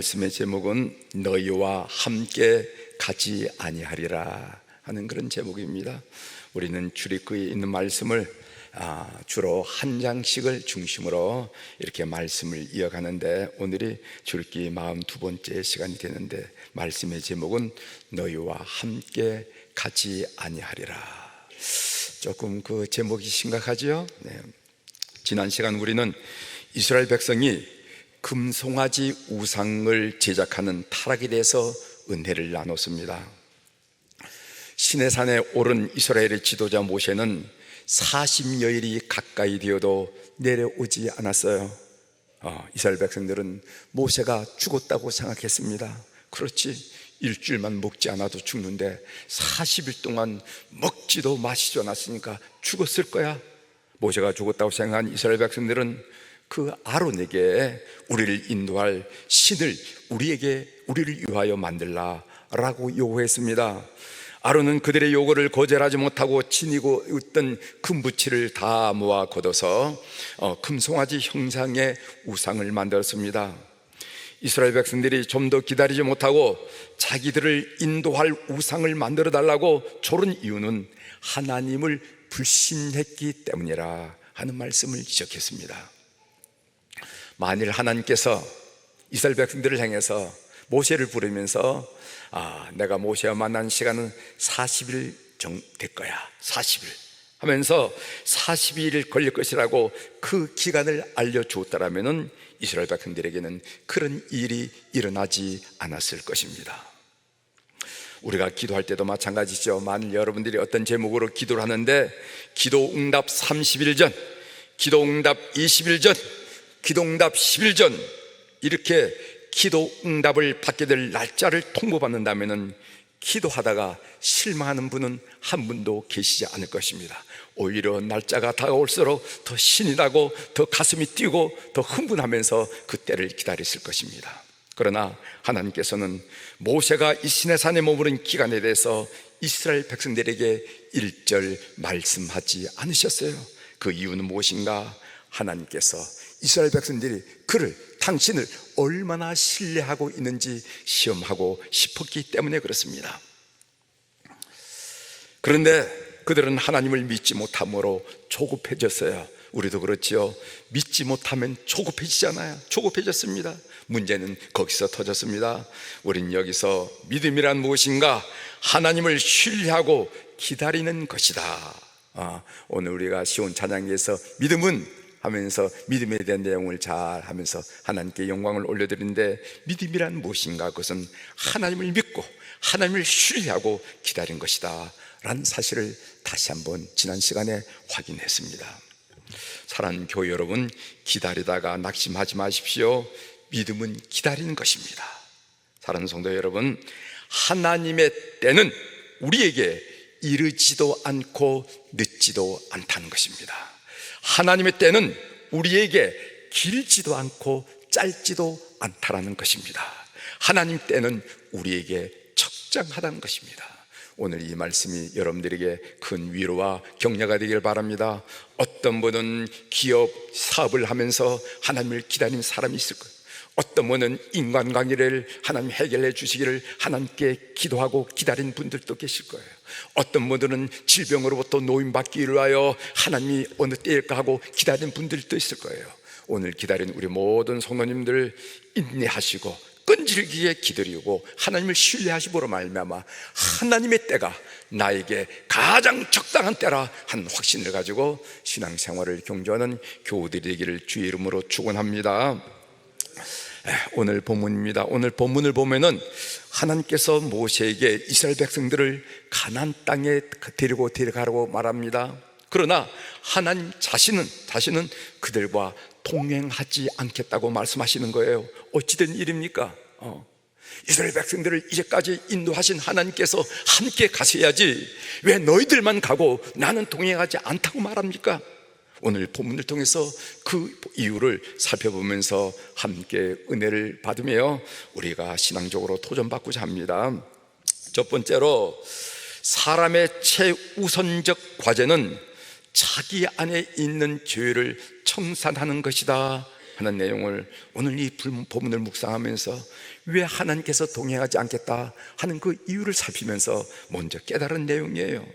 말씀의 제목은 너희와 함께 가지 아니하리라 하는 그런 제목입니다. 우리는 출애굽기에 있는 말씀을 주로 한 장씩을 중심으로 이렇게 말씀을 이어가는데, 오늘이 출애굽기 42번째 시간이 되는데, 말씀의 제목은 너희와 함께 가지 아니하리라. 조금 그 제목이 심각하지요? 네. 지난 시간 우리는 이스라엘 백성이 금송아지 우상을 제작하는 타락에 대해서 은혜를 나눴습니다. 시내산에 오른 이스라엘의 지도자 모세는 40여일이 가까이 되어도 내려오지 않았어요. 이스라엘 백성들은 모세가 죽었다고 생각했습니다. 그렇지, 일주일만 먹지 않아도 죽는데 40일 동안 먹지도 마시지도 않았으니까 죽었을 거야. 모세가 죽었다고 생각한 이스라엘 백성들은 그 아론에게 우리를 인도할 신을 우리를 위하여 만들라 라고 요구했습니다. 아론은 그들의 요구를 거절하지 못하고 지니고 있던 금붙이를 다 모아 걷어서 금송아지 형상의 우상을 만들었습니다. 이스라엘 백성들이 좀 더 기다리지 못하고 자기들을 인도할 우상을 만들어 달라고 조른 이유는 하나님을 불신했기 때문이라 하는 말씀을 지적했습니다. 만일 하나님께서 이스라엘 백성들을 향해서 모세를 부르면서 내가 모세와 만난 시간은 40일 될 거야, 40일 하면서 40일 걸릴 것이라고 그 기간을 알려주었다라면 이스라엘 백성들에게는 그런 일이 일어나지 않았을 것입니다. 우리가 기도할 때도 마찬가지죠. 만일 여러분들이 어떤 제목으로 기도를 하는데 기도 응답 30일 전, 기도 응답 20일 전, 기도 응답 10일 전 이렇게 기도 응답을 받게 될 날짜를 통보받는다면 기도하다가 실망하는 분은 한 분도 계시지 않을 것입니다. 오히려 날짜가 다가올수록 더 신이 나고 더 가슴이 뛰고 더 흥분하면서 그 때를 기다렸을 것입니다. 그러나 하나님께서는 모세가 이 시내산에 머무른 기간에 대해서 이스라엘 백성들에게 일절 말씀하지 않으셨어요. 그 이유는 무엇인가? 하나님께서 이스라엘 백성들이 당신을 얼마나 신뢰하고 있는지 시험하고 싶었기 때문에 그렇습니다. 그런데 그들은 하나님을 믿지 못함으로 조급해졌어요. 우리도 그렇지요. 믿지 못하면 조급해지잖아요. 조급해졌습니다. 문제는 거기서 터졌습니다. 우린 여기서 믿음이란 무엇인가? 하나님을 신뢰하고 기다리는 것이다. 오늘 우리가 시온 찬양에서 믿음은 하면서 믿음에 대한 내용을 잘 하면서 하나님께 영광을 올려드리는데, 믿음이란 무엇인가? 그것은 하나님을 믿고 하나님을 신뢰하고 기다린 것이다 라는 사실을 다시 한번 지난 시간에 확인했습니다. 사랑하는 교회 여러분, 기다리다가 낙심하지 마십시오. 믿음은 기다리는 것입니다. 사랑하는 성도 여러분, 하나님의 때는 우리에게 이르지도 않고 늦지도 않다는 것입니다. 하나님의 때는 우리에게 길지도 않고 짧지도 않다라는 것입니다. 하나님 때는 우리에게 적당하다는 것입니다. 오늘 이 말씀이 여러분들에게 큰 위로와 격려가 되길 바랍니다. 어떤 분은 기업 사업을 하면서 하나님을 기다리는 사람이 있을 거예요. 어떤 분은 인간관계를 하나님 해결해 주시기를 하나님께 기도하고 기다린 분들도 계실 거예요. 어떤 분들은 질병으로부터 노임받기를 위하여 하나님이 어느 때일까 하고 기다리는 분들도 있을 거예요. 오늘 기다린 우리 모든 성도님들 인내하시고 끈질기게 기다리고 하나님을 신뢰하시므로 말미암아 하나님의 때가 나에게 가장 적당한 때라 한 확신을 가지고 신앙생활을 경주하는 교우들이 되기를 주의 이름으로 축원합니다. 오늘 본문입니다. 오늘 본문을 보면은 하나님께서 모세에게 이스라엘 백성들을 가나안 땅에 데리고 데려가라고 말합니다. 그러나 하나님 자신은 그들과 동행하지 않겠다고 말씀하시는 거예요. 어찌된 일입니까? 이스라엘 백성들을 이제까지 인도하신 하나님께서 함께 가셔야지 왜 너희들만 가고 나는 동행하지 않다고 말합니까? 오늘 본문을 통해서 그 이유를 살펴보면서 함께 은혜를 받으며 우리가 신앙적으로 도전받고자 합니다. 첫 번째로, 사람의 최우선적 과제는 자기 안에 있는 죄를 청산하는 것이다 하는 내용을 오늘 이 본문을 묵상하면서 왜 하나님께서 동행하지 않겠다 하는 그 이유를 살피면서 먼저 깨달은 내용이에요.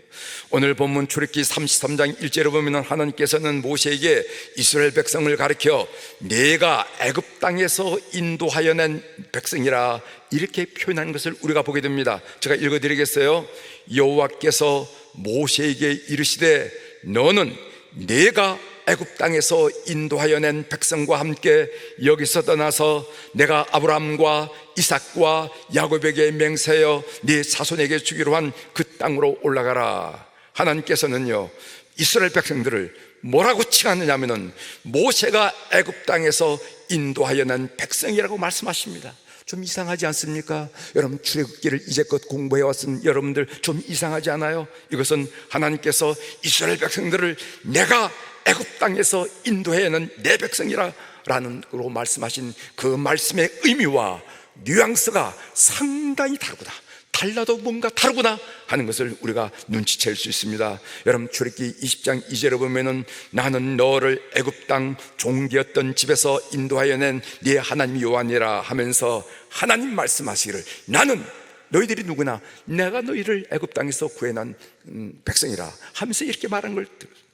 오늘 본문 출애굽기 33장 1절에 보면 하나님께서는 모세에게 이스라엘 백성을 가르쳐 내가 애굽 땅에서 인도하여 낸 백성이라 이렇게 표현한 것을 우리가 보게 됩니다. 제가 읽어드리겠어요. 여호와께서 모세에게 이르시되 너는 내가 애굽 땅에서 인도하여 낸 백성과 함께 여기서 떠나서 내가 아브라함과 이삭과 야곱에게 맹세하여 네 자손에게 주기로 한 그 땅으로 올라가라. 하나님께서는요 이스라엘 백성들을 뭐라고 칭하느냐 하면은 모세가 애굽 땅에서 인도하여 낸 백성이라고 말씀하십니다. 좀 이상하지 않습니까? 여러분 출애굽기를 이제껏 공부해 왔은 여러분들 좀 이상하지 않아요? 이것은 하나님께서 이스라엘 백성들을 내가 애굽 땅에서 인도해낸 내 백성이라 라는 으로 말씀하신 그 말씀의 의미와 뉘앙스가 상당히 다르구나, 달라도 뭔가 다르구나 하는 것을 우리가 눈치챌 수 있습니다. 여러분 출애굽기 20장 2절에 보면은 나는 너를 애굽 땅 종되었던 집에서 인도하여 낸 네 하나님 여호와니라 하면서 하나님 말씀하시기를 나는 너희들이 누구나 내가 너희를 애굽 땅에서 구해난 백성이라 하면서 이렇게 말한 걸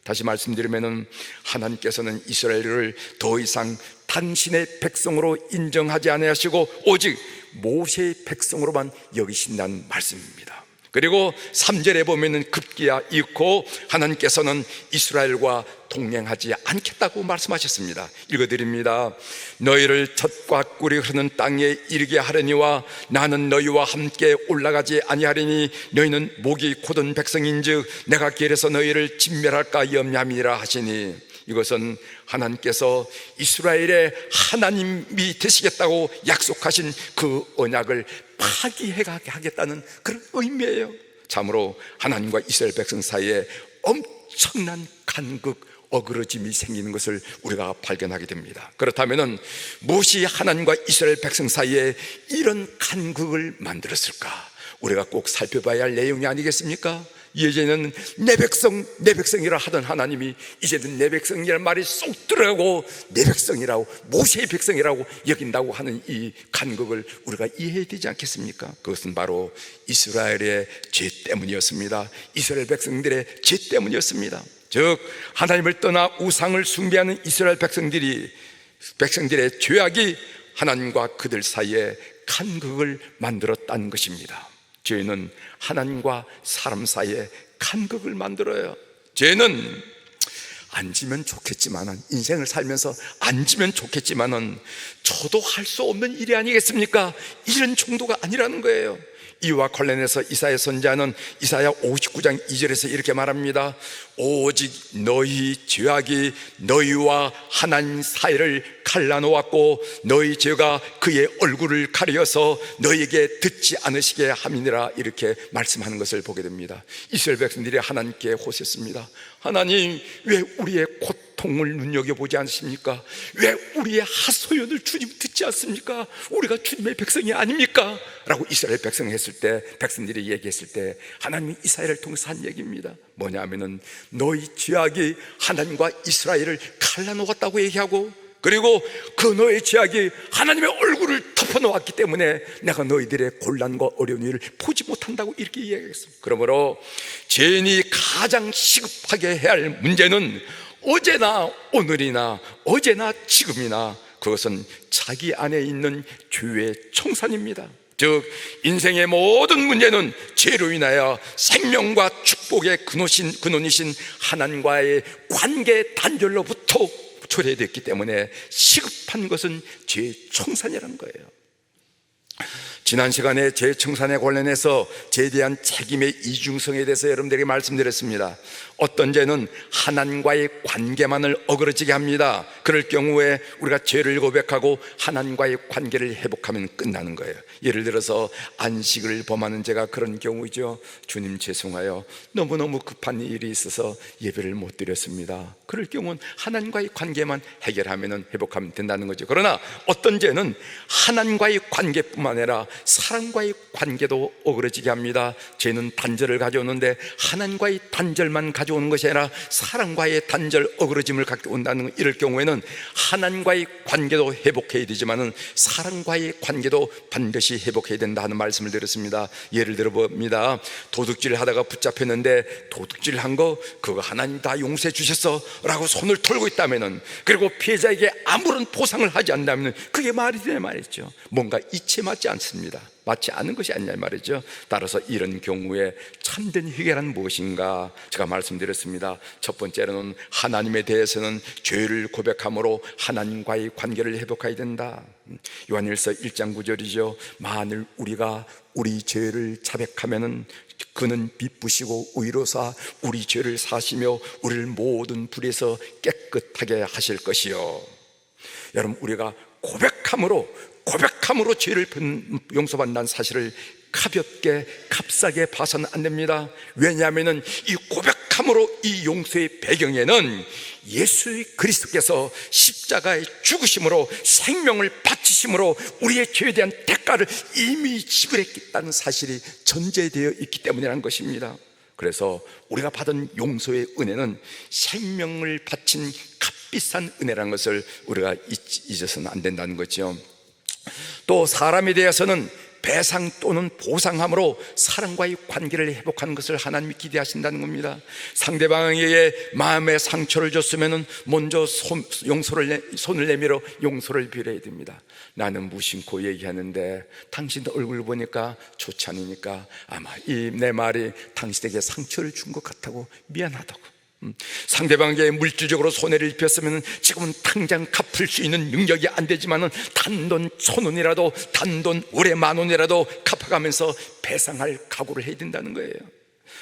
다시 말씀드리면은 하나님께서는 이스라엘을 더 이상 당신의 백성으로 인정하지 아니하시고 오직 모세의 백성으로만 여기신다는 말씀입니다. 그리고 3절에 보면은 급기야 잃고 하나님께서는 이스라엘과 동행하지 않겠다고 말씀하셨습니다. 읽어드립니다. 너희를 젖과 꿀이 흐르는 땅에 이르게 하려니와 나는 너희와 함께 올라가지 아니하리니 너희는 목이 곧은 백성인즉 내가 길에서 너희를 진멸할까 염려함이라 하시니, 이것은 하나님께서 이스라엘의 하나님이 되시겠다고 약속하신 그 언약을 파기해가게 하겠다는 그런 의미예요. 참으로 하나님과 이스라엘 백성 사이에 엄청난 간극, 어그러짐이 생기는 것을 우리가 발견하게 됩니다. 그렇다면 무엇이 하나님과 이스라엘 백성 사이에 이런 간극을 만들었을까? 우리가 꼭 살펴봐야 할 내용이 아니겠습니까? 예전에는 내 백성이라 하던 하나님이 이제는 내 백성이라는 말이 쏙 들어가고 내 백성이라고, 모세의 백성이라고 여긴다고 하는 이 간극을 우리가 이해해야 되지 않겠습니까? 그것은 바로 이스라엘의 죄 때문이었습니다. 이스라엘 백성들의 죄 때문이었습니다. 즉 하나님을 떠나 우상을 숭배하는 이스라엘 백성들의 죄악이 하나님과 그들 사이에 간극을 만들었다는 것입니다. 죄는 하나님과 사람 사이에 간극을 만들어요. 죄는 안 지면 좋겠지만은, 인생을 살면서 안 지면 좋겠지만은 저도 할 수 없는 일이 아니겠습니까? 이런 정도가 아니라는 거예요. 이와 관련해서 이사야 선지자는 이사야 59장 2절에서 이렇게 말합니다. 오직 너희 죄악이 너희와 하나님 사이를 갈라놓았고 너희 죄가 그의 얼굴을 가려서 너희에게 듣지 않으시게 함이니라, 이렇게 말씀하는 것을 보게 됩니다. 이스라엘 백성들이 하나님께 호소했습니다. 하나님, 왜 우리의 고통을 눈여겨보지 않습니까? 왜 우리의 하소연을 주님 듣지 않습니까? 우리가 주님의 백성이 아닙니까? 라고 이스라엘 백성이 했을 때, 백성들이 얘기했을 때 하나님이 이사야를 통해서 한 얘기입니다. 뭐냐 하면은 너희 죄악이 하나님과 이스라엘을 갈라놓았다고 얘기하고, 그리고 그 너의 죄악이 하나님의 얼굴을 덮어놓았기 때문에 내가 너희들의 곤란과 어려운 일을 보지 못한다고 이렇게 이야기했습니다. 그러므로 죄인이 가장 시급하게 해야 할 문제는 어제나 오늘이나 어제나 지금이나 그것은 자기 안에 있는 죄의 청산입니다. 즉 인생의 모든 문제는 죄로 인하여 생명과 축복의 근원이신 하나님과의 관계 단절로부터 초래됐기 때문에 시급한 것은 죄의 청산이라는 거예요. 지난 시간에 죄 청산에 관련해서 죄에 대한 책임의 이중성에 대해서 여러분들에게 말씀드렸습니다. 어떤 죄는 하나님과의 관계만을 어그러지게 합니다. 그럴 경우에 우리가 죄를 고백하고 하나님과의 관계를 회복하면 끝나는 거예요. 예를 들어서 안식을 범하는 죄가 그런 경우죠. 주님 죄송해요, 너무너무 급한 일이 있어서 예배를 못 드렸습니다. 그럴 경우는 하나님과의 관계만 해결하면 회복하면 된다는 거죠. 그러나 어떤 죄는 하나님과의 관계뿐만 아니라 사람과의 관계도 어그러지게 합니다. 죄는 단절을 가져오는데 하나님과의 단절만 가져오는 것이 아니라 사람과의 단절, 어그러짐을 가져온다는, 이럴 경우에는 우리는 하나님과의 관계도 회복해야 되지만은 사람과의 관계도 반드시 회복해야 된다 하는 말씀을 드렸습니다. 예를 들어 봅니다. 도둑질을 하다가 붙잡혔는데 도둑질 한 거 그거 하나님 다 용서해 주셨어 라고 손을 털고 있다면은, 그리고 피해자에게 아무런 보상을 하지 않는다면 그게 말이 되냐 말이죠. 뭔가 이치에 맞지 않습니다. 맞지 않은 것이 아니냐 말이죠. 따라서 이런 경우에 참된 해결은 무엇인가 제가 말씀드렸습니다. 첫 번째로는 하나님에 대해서는 죄를 고백함으로 하나님과의 관계를 회복해야 된다. 요한일서 1장 9절이죠. 만일 우리가 우리 죄를 자백하면은 그는 빚부시고 의로사 우리 죄를 사시며 우리를 모든 불에서 깨끗하게 하실 것이요. 여러분, 우리가 고백함으로 죄를 용서받는다는 사실을 가볍게 값싸게 봐서는 안 됩니다. 왜냐하면 이 고백함으로 이 용서의 배경에는 예수 그리스도께서 십자가의 죽으심으로 생명을 바치심으로 우리의 죄에 대한 대가를 이미 지불했다는 사실이 전제되어 있기 때문이라는 것입니다. 그래서 우리가 받은 용서의 은혜는 생명을 바친 값비싼 은혜라는 것을 우리가 잊어서는 안 된다는 거죠. 또 사람에 대해서는 배상 또는 보상함으로 사람과의 관계를 회복하는 것을 하나님이 기대하신다는 겁니다. 상대방에게 마음의 상처를 줬으면 먼저 손을 내밀어 용서를 빌어야 됩니다. 나는 무심코 얘기하는데 당신 얼굴 보니까 좋지 않으니까 아마 내 말이 당신에게 상처를 준 것 같다고 미안하다고. 상대방에게 물질적으로 손해를 입혔으면 지금은 당장 갚을 수 있는 능력이 안 되지만은 단돈 1,000원이라도 단돈 올해 10,000원이라도 갚아가면서 배상할 각오를 해야 된다는 거예요.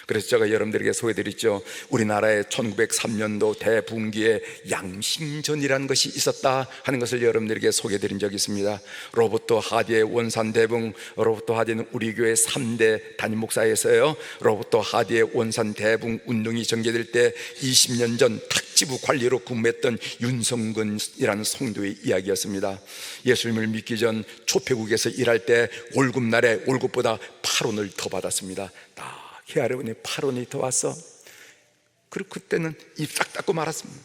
그래서 제가 여러분들에게 소개드렸죠. 우리나라에 1903년도 대붕기에 양심전이라는 것이 있었다 하는 것을 여러분들에게 소개드린 적이 있습니다. 로버트 하디의 원산대붕, 로버트 하디는 우리 교회 3대 담임 목사였어요. 로버트 하디의 원산대붕 운동이 전개될 때 20년 전 탁지부 관리로 근무했던 윤성근이라는 성도의 이야기였습니다. 예수님을 믿기 전 초폐국에서 일할 때 월급날에 월급보다 8원을 더 받았습니다. 헤아려보니 8원이 더 왔어. 그리고 그때는 입 싹 닫고 말았습니다.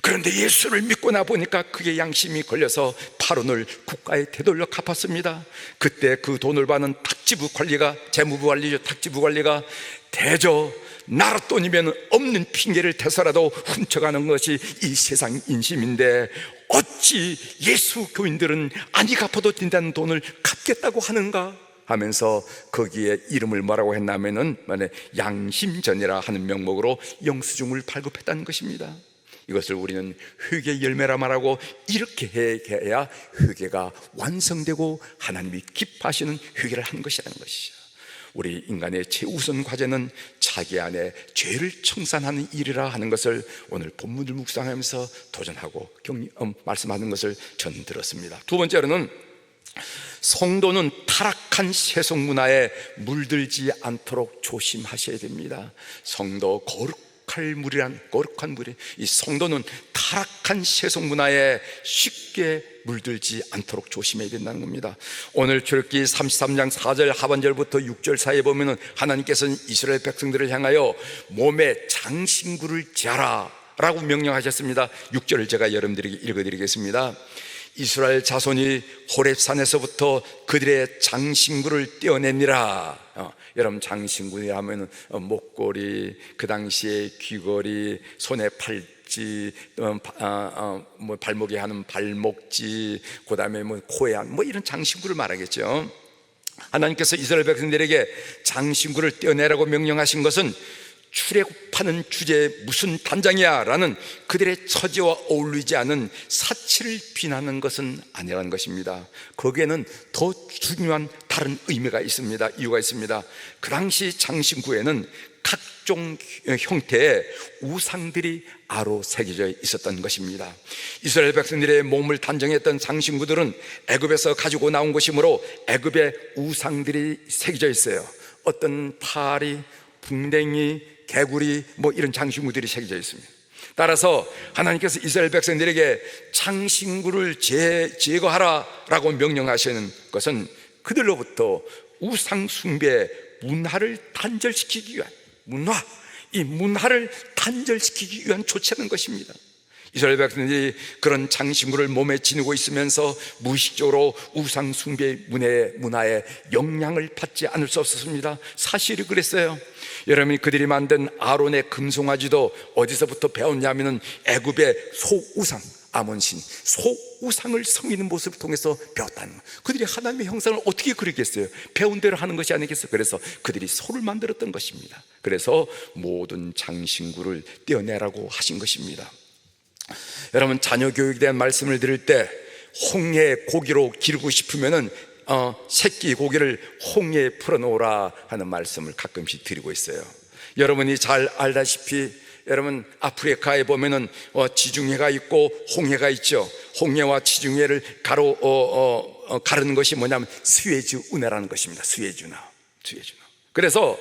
그런데 예수를 믿고 나 보니까 그게 양심이 걸려서 8원을 국가에 되돌려 갚았습니다. 그때 그 돈을 받는 탁지부 관리가, 재무부 관리죠, 탁지부 관리가 대저 나라 돈이면 없는 핑계를 대서라도 훔쳐가는 것이 이 세상 인심인데 어찌 예수 교인들은 아니 갚아도 된다는 돈을 갚겠다고 하는가 하면서 거기에 이름을 뭐라고 했냐면은 양심전이라 하는 명목으로 영수증을 발급했다는 것입니다. 이것을 우리는 회개의 열매라 말하고, 이렇게 해야 회개가 완성되고 하나님이 기뻐하시는 회개를 하는 것이라는 것이죠. 우리 인간의 최우선 과제는 자기 안에 죄를 청산하는 일이라 하는 것을 오늘 본문을 묵상하면서 도전하고 말씀하는 것을 전 들었습니다. 두 번째로는 성도는 타락한 세속 문화에 물들지 않도록 조심하셔야 됩니다. 성도 거룩한 물이, 이 성도는 타락한 세속 문화에 쉽게 물들지 않도록 조심해야 된다는 겁니다. 오늘 출애굽기 33장 4절 하반절부터 6절 사이에 보면은 하나님께서는 이스라엘 백성들을 향하여 몸에 장신구를 지하라 라고 명령하셨습니다. 6절을 제가 여러분들에게 읽어드리겠습니다. 이스라엘 자손이 호렙산에서부터 그들의 장신구를 떼어내니라. 여러분, 장신구 하면 목걸이, 그 당시에 귀걸이, 손에 팔찌, 발목에 하는 발목지, 그 다음에 코에 하는 이런 장신구를 말하겠죠. 하나님께서 이스라엘 백성들에게 장신구를 떼어내라고 명령하신 것은 출애굽하는 주제에 무슨 단장이야 라는 그들의 처지와 어울리지 않은 사치를 비난하는 것은 아니라는 것입니다. 거기에는 더 중요한 다른 의미가 있습니다. 이유가 있습니다. 그 당시 장신구에는 각종 형태의 우상들이 아로 새겨져 있었던 것입니다. 이스라엘 백성들의 몸을 단정했던 장신구들은 애굽에서 가지고 나온 것이므로 애굽의 우상들이 새겨져 있어요. 어떤 파리, 붕댕이, 개구리 이런 장신구들이 새겨져 있습니다. 따라서 하나님께서 이스라엘 백성들에게 장신구를 제거하라 라고 명령하시는 것은 그들로부터 우상 숭배 문화를 단절시키기 위한 이 문화를 단절시키기 위한 조치라는 것입니다. 이스라엘 백성들이 그런 장신구를 몸에 지니고 있으면서 무의식적으로 우상 숭배 문화에 영향을 받지 않을 수 없었습니다. 사실이 그랬어요. 여러분이 그들이 만든 아론의 금송아지도 어디서부터 배웠냐면은 애굽의 소우상, 아몬신, 소우상을 섬기는 모습을 통해서 배웠다는 거예요. 그들이 하나님의 형상을 어떻게 그리겠어요? 배운 대로 하는 것이 아니겠어요? 그래서 그들이 소를 만들었던 것입니다. 그래서 모든 장신구를 떼어내라고 하신 것입니다. 여러분, 자녀 교육에 대한 말씀을 드릴 때 홍해 고기로 기르고 싶으면은 새끼 고기를 홍해에 풀어놓으라 하는 말씀을 가끔씩 드리고 있어요. 여러분이 잘 알다시피 여러분, 아프리카에 보면은 지중해가 있고 홍해가 있죠. 홍해와 지중해를 가르는 것이 뭐냐면 스웨즈 운하라는 것입니다. 스웨즈 운하. 그래서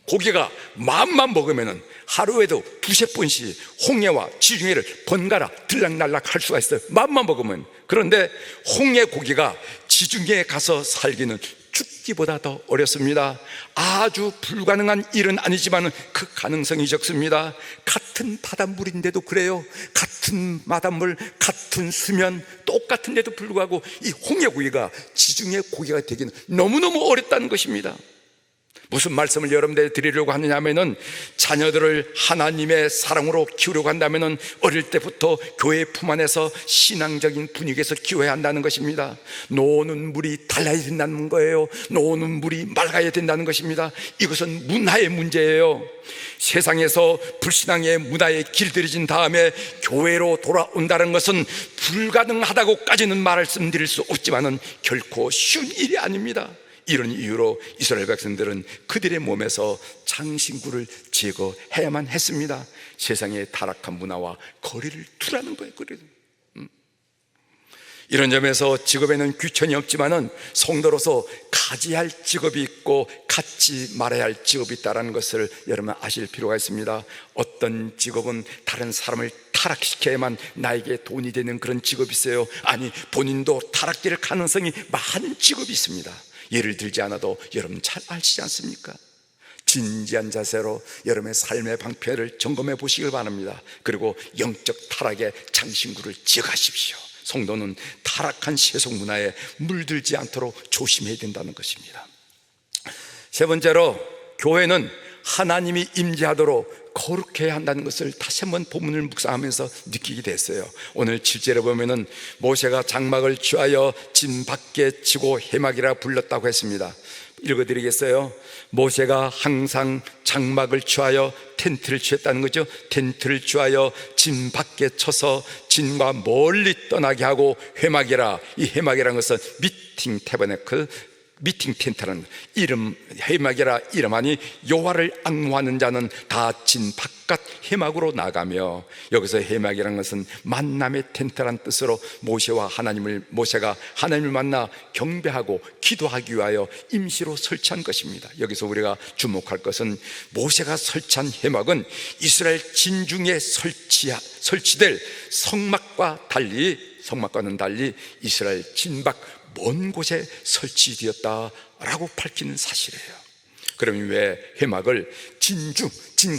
고기가 마음만 먹으면은 하루에도 두세 번씩 홍해와 지중해를 번갈아 들락날락 할 수가 있어요. 마음만 먹으면. 그런데 홍해 고기가 지중해에 가서 살기는 죽기보다 더 어렵습니다. 아주 불가능한 일은 아니지만 그 가능성이 적습니다. 같은 바닷물인데도 그래요. 같은 바닷물, 같은 수면, 똑같은데도 불구하고 이 홍해 고기가 지중해 고기가 되기는 너무너무 어렵다는 것입니다. 무슨 말씀을 여러분들에게 드리려고 하느냐면은 자녀들을 하나님의 사랑으로 키우려고 한다면은 어릴 때부터 교회 품 안에서 신앙적인 분위기에서 키워야 한다는 것입니다. 노는 물이 달라야 된다는 거예요. 노는 물이 맑아야 된다는 것입니다. 이것은 문화의 문제예요. 세상에서 불신앙의 문화에 길들여진 다음에 교회로 돌아온다는 것은 불가능하다고까지는 말씀드릴 수 없지만은 결코 쉬운 일이 아닙니다. 이런 이유로 이스라엘 백성들은 그들의 몸에서 장신구를 제거해야만 했습니다. 세상의 타락한 문화와 거리를 두라는 거예요. 이런 점에서 직업에는 귀천이 없지만은 성도로서 가져야 할 직업이 있고 갖지 말아야 할 직업이 있다는 것을 여러분 아실 필요가 있습니다. 어떤 직업은 다른 사람을 타락시켜야만 나에게 돈이 되는 그런 직업이 있어요. 아니, 본인도 타락될 가능성이 많은 직업이 있습니다. 예를 들지 않아도 여러분 잘 아시지 않습니까? 진지한 자세로 여러분의 삶의 방패를 점검해 보시길 바랍니다. 그리고 영적 타락의 장신구를 지어가십시오. 성도는 타락한 세속 문화에 물들지 않도록 조심해야 된다는 것입니다. 세 번째로, 교회는 하나님이 임재하도록 거룩해야 한다는 것을 다시 한번 본문을 묵상하면서 느끼게 됐어요. 오늘 7절에 보면은 모세가 장막을 취하여 진 밖에 치고 해막이라 불렀다고 했습니다. 읽어드리겠어요. 모세가 항상 장막을 취하여 텐트를 취했다는 거죠. 텐트를 취하여 진 밖에 쳐서 진과 멀리 떠나게 하고 해막이라, 이 해막이라는 것은 미팅 태버네클, 미팅 텐트라는 이름, 해막이라 이름하니 여호와를 앙모하는 자는 다 진 바깥 해막으로 나가며, 여기서 해막이라는 것은 만남의 텐트란 뜻으로 모세가 하나님을 만나 경배하고 기도하기 위하여 임시로 설치한 것입니다. 여기서 우리가 주목할 것은 모세가 설치한 해막은 이스라엘 진중에 설치될 성막과는 달리 이스라엘 진밖 먼 곳에 설치되었다라고 밝히는 사실이에요. 그러면 왜 해막을 진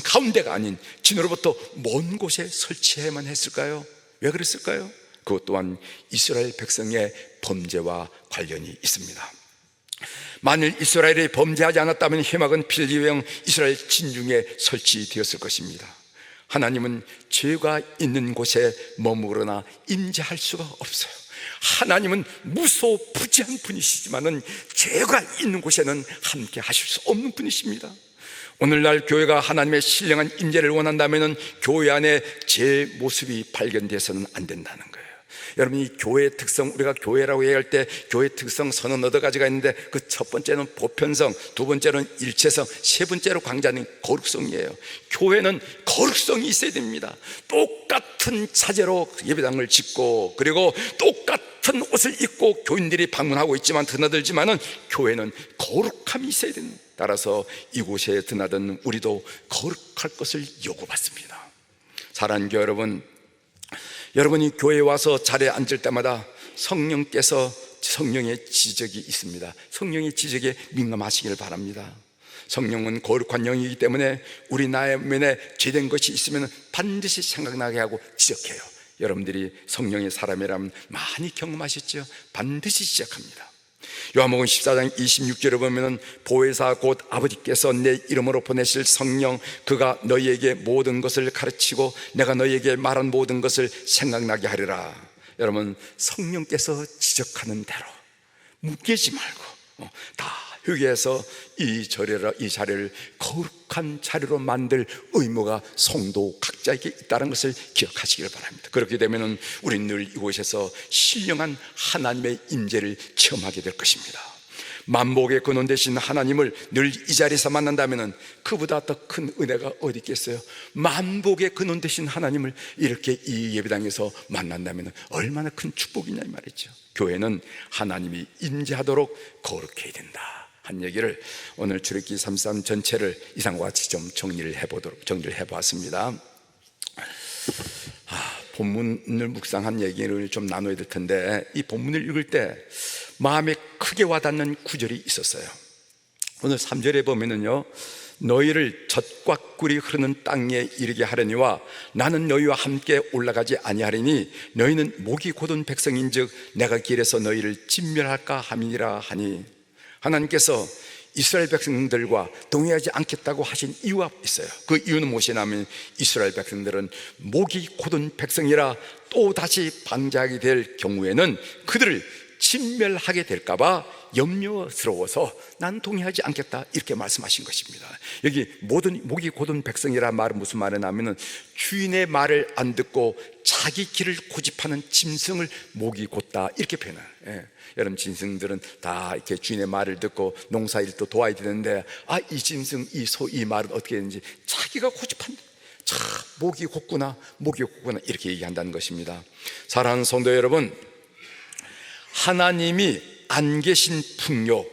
가운데가 아닌 진으로부터 먼 곳에 설치해야만 했을까요? 왜 그랬을까요? 그것 또한 이스라엘 백성의 범죄와 관련이 있습니다. 만일 이스라엘이 범죄하지 않았다면 해막은 필리형 이스라엘 진중에 설치되었을 것입니다. 하나님은 죄가 있는 곳에 머무르나 임재할 수가 없어요. 하나님은 무소부지한 분이시지만은 죄가 있는 곳에는 함께 하실 수 없는 분이십니다. 오늘날 교회가 하나님의 신령한 임재를 원한다면은 교회 안에 제 모습이 발견돼서는 안 된다는 거예요. 여러분, 이 교회의 특성, 우리가 교회라고 얘기할 때 교회의 특성 서너 가지가 있는데 그 첫 번째는 보편성, 두 번째는 일체성, 세 번째로 강자는 거룩성이에요. 교회는 거룩성이 있어야 됩니다. 똑같은 자재로 예배당을 짓고, 그리고 똑같은 옷을 입고 교인들이 방문하고 있지만 드나들지만은 교회는 거룩함이 있어야 됩니다. 따라서 이곳에 드나든 우리도 거룩할 것을 요구받습니다. 사랑하는 교회 여러분, 여러분이 교회에 와서 자리에 앉을 때마다 성령의 지적이 있습니다. 성령의 지적에 민감하시길 바랍니다. 성령은 거룩한 영이기 때문에 우리 나의 면에 죄된 것이 있으면 반드시 생각나게 하고 지적해요. 여러분들이 성령의 사람이라면 많이 경험하셨죠? 반드시 시작합니다. 요한복음 14장 26절에 보면 보혜사 곧 아버지께서 내 이름으로 보내실 성령, 그가 너희에게 모든 것을 가르치고 내가 너희에게 말한 모든 것을 생각나게 하리라. 여러분, 성령께서 지적하는 대로 묶이지 말고 다 회개해서 이 자리를 거룩한 자리로 만들 의무가 성도 각자에게 있다는 것을 기억하시길 바랍니다. 그렇게 되면 우리는 늘 이곳에서 신령한 하나님의 임재를 체험하게 될 것입니다. 만복의 근원 되신 하나님을 늘 이 자리에서 만난다면 그보다 더 큰 은혜가 어디 있겠어요? 만복의 근원 되신 하나님을 이렇게 이 예배당에서 만난다면 얼마나 큰 축복이냐 이 말이죠. 교회는 하나님이 임재하도록 거룩해야 된다 한 얘기를 오늘 출애굽기 33 전체를 이상과 같이 좀 정리를 해보았습니다. 본문을 묵상한 얘기를 좀 나눠야 될 텐데, 이 본문을 읽을 때 마음에 크게 와닿는 구절이 있었어요. 오늘 3절에 보면은요, 너희를 젖과 꿀이 흐르는 땅에 이르게 하려니와 나는 너희와 함께 올라가지 아니하리니 너희는 목이 곧은 백성인즉 내가 길에서 너희를 진멸할까 함이니라 하니, 하나님께서 이스라엘 백성들과 동의하지 않겠다고 하신 이유가 있어요. 그 이유는 무엇이냐면 이스라엘 백성들은 목이 곧은 백성이라 또 다시 방자하게 될 경우에는 그들을 진멸하게 될까봐 염려스러워서 난 동의하지 않겠다 이렇게 말씀하신 것입니다. 여기 모든 목이 곧은 백성이라 말은 무슨 말이냐면 주인의 말을 안 듣고 자기 길을 고집하는 짐승을 목이 곧다 이렇게 표현해요. 여러분, 짐승들은 다 이렇게 주인의 말을 듣고 농사일도 도와야 되는데 이 짐승, 이 소, 이 말은 어떻게 되는지 자기가 고집한다. 참 목이 곧구나 이렇게 얘기한다는 것입니다. 사랑하는 성도 여러분, 하나님이 안 계신 풍요,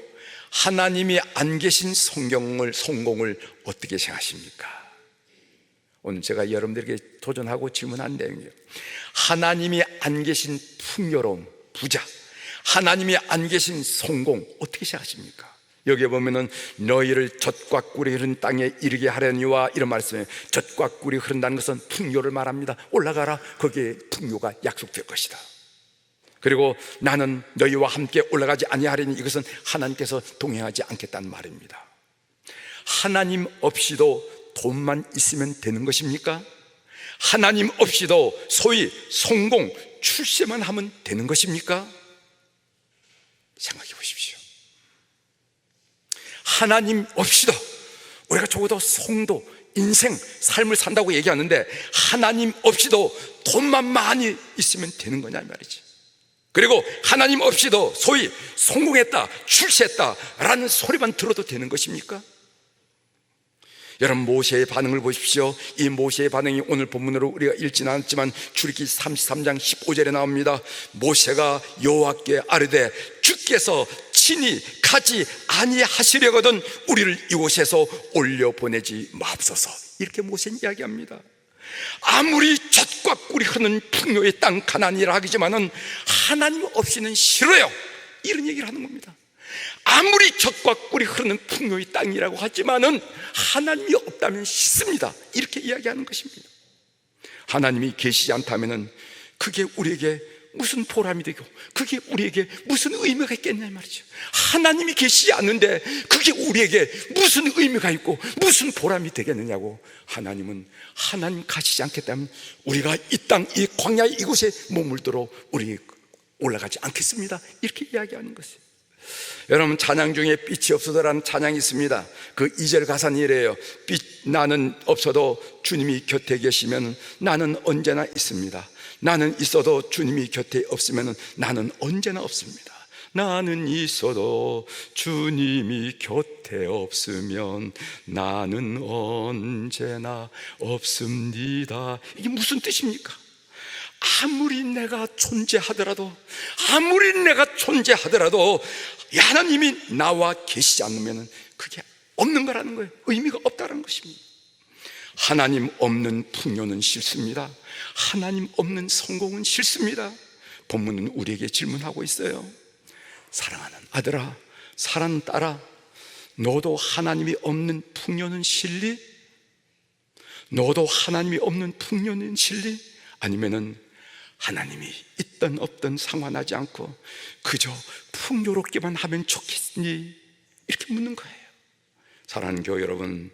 하나님이 안 계신 성공을 어떻게 생각하십니까? 오늘 제가 여러분들에게 도전하고 질문한 내용이에요. 하나님이 안 계신 풍요로움, 부자, 하나님이 안 계신 성공 어떻게 생각하십니까? 여기에 보면은 너희를 젖과 꿀이 흐른 땅에 이르게 하려니와 이런 말씀이에요. 젖과 꿀이 흐른다는 것은 풍요를 말합니다. 올라가라, 거기에 풍요가 약속될 것이다. 그리고 나는 너희와 함께 올라가지 아니하리니, 이것은 하나님께서 동행하지 않겠다는 말입니다. 하나님 없이도 돈만 있으면 되는 것입니까? 하나님 없이도 소위 성공, 출세만 하면 되는 것입니까? 생각해 보십시오. 하나님 없이도 우리가 적어도 성도, 인생, 삶을 산다고 얘기하는데 하나님 없이도 돈만 많이 있으면 되는 거냐 이 말이지. 그리고 하나님 없이도 소위 성공했다, 출세했다 라는 소리만 들어도 되는 것입니까? 여러분, 모세의 반응을 보십시오. 이 모세의 반응이 오늘 본문으로 우리가 읽지는 않았지만 출애굽기 33장 15절에 나옵니다. 모세가 여호와께 아뢰되 주께서 친히 가지 아니하시려거든 우리를 이곳에서 올려보내지 마옵소서. 이렇게 모세는 이야기합니다. 아무리 젖과 꿀이 흐르는 풍요의 땅 가나안이라 하지만은 하나님 없이는 싫어요, 이런 얘기를 하는 겁니다. 아무리 젖과 꿀이 흐르는 풍요의 땅이라고 하지만은 하나님이 없다면 싫습니다, 이렇게 이야기하는 것입니다. 하나님이 계시지 않다면은 그게 우리에게 무슨 보람이 되고 그게 우리에게 무슨 의미가 있겠냐 말이죠. 하나님이 계시지 않는데 그게 우리에게 무슨 의미가 있고 무슨 보람이 되겠느냐고. 하나님은 하나님 가시지 않겠다면 우리가 이 땅, 이 광야 이곳에 머물도록 우리 올라가지 않겠습니다, 이렇게 이야기하는 것이에요. 여러분, 찬양 중에 빛이 없어도라는 찬양이 있습니다. 그 2절 가사는 이래요. 나는 없어도 주님이 곁에 계시면 나는 언제나 있습니다. 나는 있어도 주님이 곁에 없으면 나는 언제나 없습니다. 나는 있어도 주님이 곁에 없으면 나는 언제나 없습니다. 이게 무슨 뜻입니까? 아무리 내가 존재하더라도 하나님이 나와 계시지 않으면 그게 없는 거라는 거예요. 의미가 없다는 것입니다. 하나님 없는 풍요는 싫습니다. 하나님 없는 성공은 싫습니다. 본문은 우리에게 질문하고 있어요. 사랑하는 아들아, 사랑하는 딸아, 너도 하나님이 없는 풍요는 싫니? 너도 하나님이 없는 풍요는 싫니? 아니면은 하나님이 있든 없든 상관하지 않고 그저 풍요롭게만 하면 좋겠니? 이렇게 묻는 거예요. 사랑하는 교회 여러분,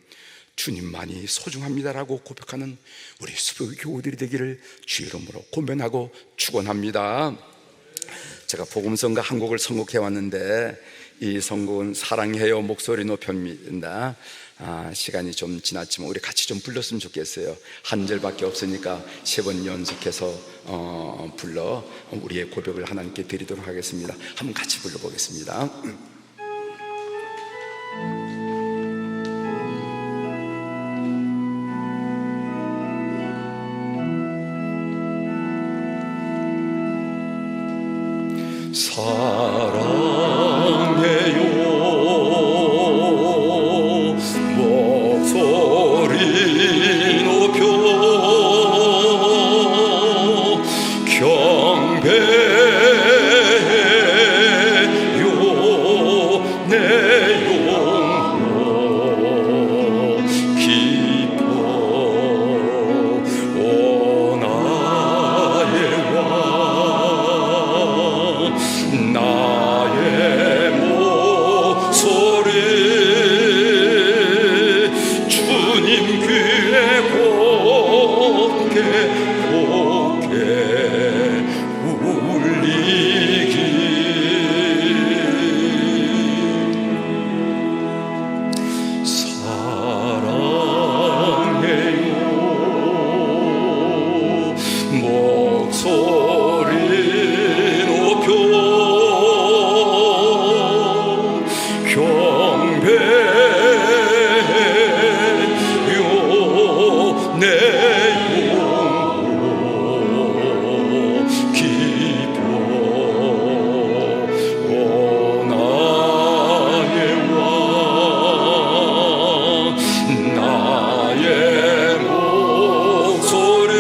주님만이 소중합니다라고 고백하는 우리 수도 교우들이 되기를 주 이름으로 고면하고 축원합니다. 제가 복음성가 한 곡을 선곡해 왔는데 이 선곡은 사랑해요 목소리 높여입니다. 시간이 좀 지났지만 우리 같이 좀 불렀으면 좋겠어요. 한 절밖에 없으니까 3번 연속해서 불러 우리의 고백을 하나님께 드리도록 하겠습니다. 한번 같이 불러보겠습니다. 사랑해요 목소리 높여 경배해요 내 영혼 기뻐 오 나의 왕 나의 목소리 주님 귀에 곱게 울리기 사랑해요 목소리 높여 경배해요 내 영혼 기뻐 오 나의 왕 나의 목소리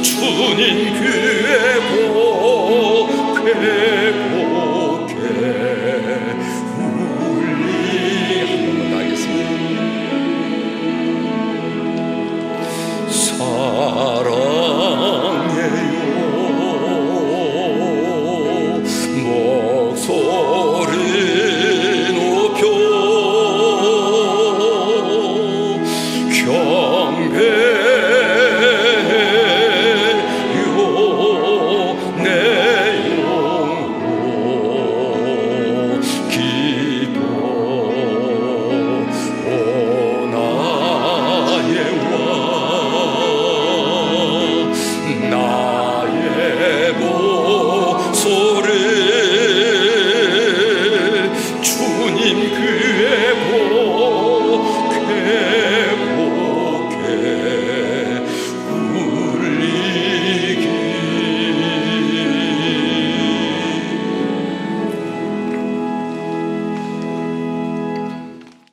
주님 귀에 곱게 사랑해요 목소리 높여 경배